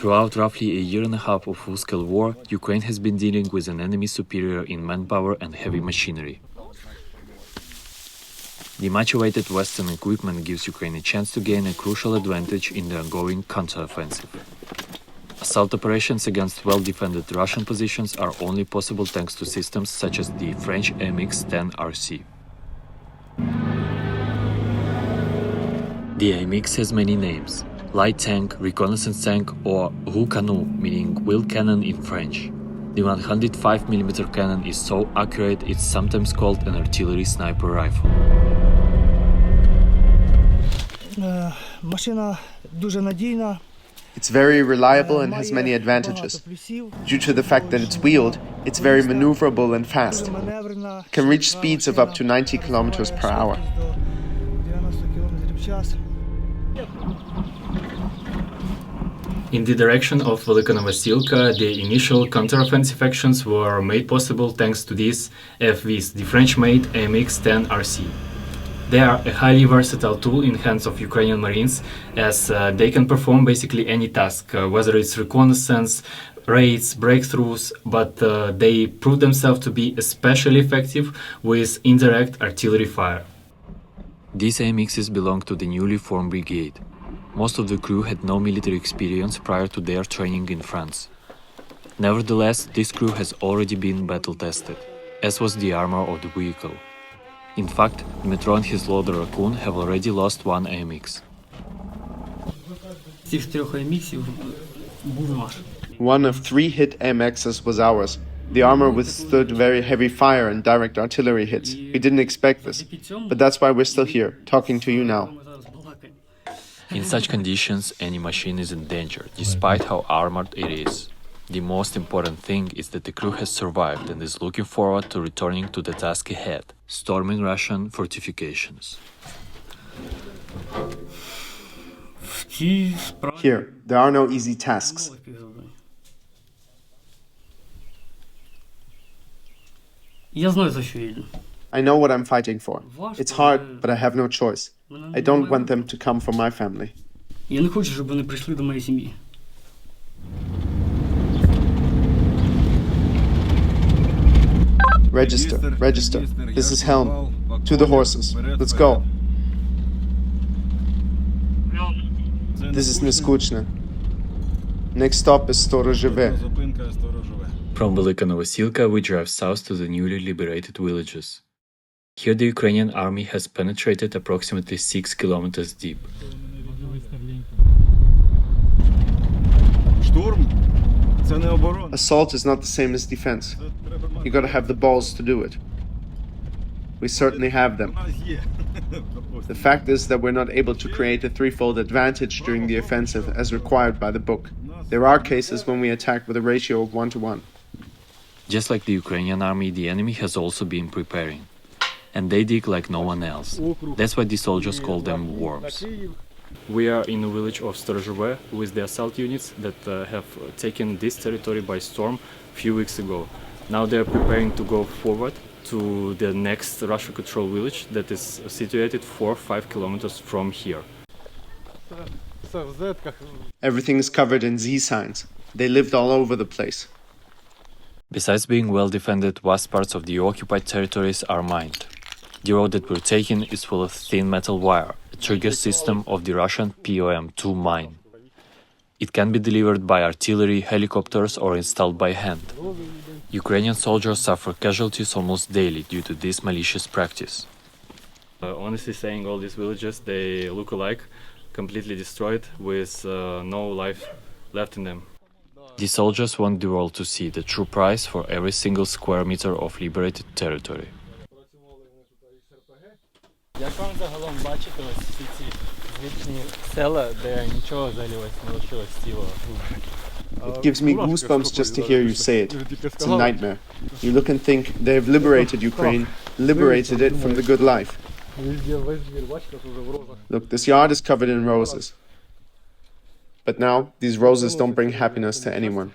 Throughout roughly a year and a half of full-scale war, Ukraine has been dealing with an enemy superior in manpower and heavy machinery. The much-awaited Western equipment gives Ukraine a chance to gain a crucial advantage in the ongoing counteroffensive. Assault operations against well-defended Russian positions are only possible thanks to systems such as the French AMX-10 RC. The AMX has many names: light tank, reconnaissance tank, or roue canon, meaning wheel cannon in French. The 105mm cannon is so accurate it's sometimes called an artillery sniper rifle. It's very reliable and has many advantages. Due to the fact that it's wheeled, it's very maneuverable and fast. It can reach speeds of up to 90 kilometers per hour. In the direction of Velyka Novosilka, the initial counteroffensive actions were made possible thanks to these FVs, the French-made AMX-10 RC. They are a highly versatile tool in hands of Ukrainian Marines, as they can perform basically any task, whether it's reconnaissance, raids, breakthroughs, but they prove themselves to be especially effective with indirect artillery fire. These AMXs belong to the newly formed brigade. Most of the crew had no military experience prior to their training in France. Nevertheless, this crew has already been battle-tested, as was the armor of the vehicle. In fact, the Metro and his loader RACCOON have already lost one AMX. One of 3 hit AMXs was ours. The armor withstood very heavy fire and direct artillery hits. We didn't expect this, but that's why we're still here, talking to you now. In such conditions, any machine is in danger, despite how armored it is. The most important thing is that the crew has survived and is looking forward to returning to the task ahead, storming Russian fortifications. Here, there are no easy tasks. I know what I'm fighting for. It's hard, but I have no choice. I don't want them to come for my family. Register, register. This is HELM. To the horses. Let's go. This is Neskuchne. Next stop is Storozheve. From Velyka Novosilka, we drive south to the newly liberated villages. Here the Ukrainian army has penetrated approximately 6 kilometers deep. Assault is not the same as defense. You gotta have the balls to do it. We certainly have them. The fact is that we're not able to create a threefold advantage during the offensive as required by the book. There are cases when we attack with a ratio of 1 to 1. Just like the Ukrainian army, the enemy has also been preparing. And they dig like no one else. That's why the soldiers call them worms. We are in the village of Storozheve with the assault units that have taken this territory by storm a few weeks ago. Now they are preparing to go forward to the next Russia-controlled village that is situated 4 or 5 kilometers from here. Everything is covered in Z signs. They lived all over the place. Besides being well defended, vast parts of the occupied territories are mined. The road that we're taking is full of thin metal wire, a trigger system of the Russian POM-2 mine. It can be delivered by artillery, helicopters, or installed by hand. Ukrainian soldiers suffer casualties almost daily due to this malicious practice. Honestly saying, all these villages, they look alike, completely destroyed, with no life left in them. The soldiers want the world to see the true price for every single square meter of liberated territory. Як вам загалом бачите ось всі ці звичні села, де нічого взагалі ось не лишилось цілого? It gives me goosebumps just to hear you say it. It's a nightmare. You look and think, they've liberated Ukraine, liberated it from the good life. Look, this yard is covered in roses. But now, these roses don't bring happiness to anyone.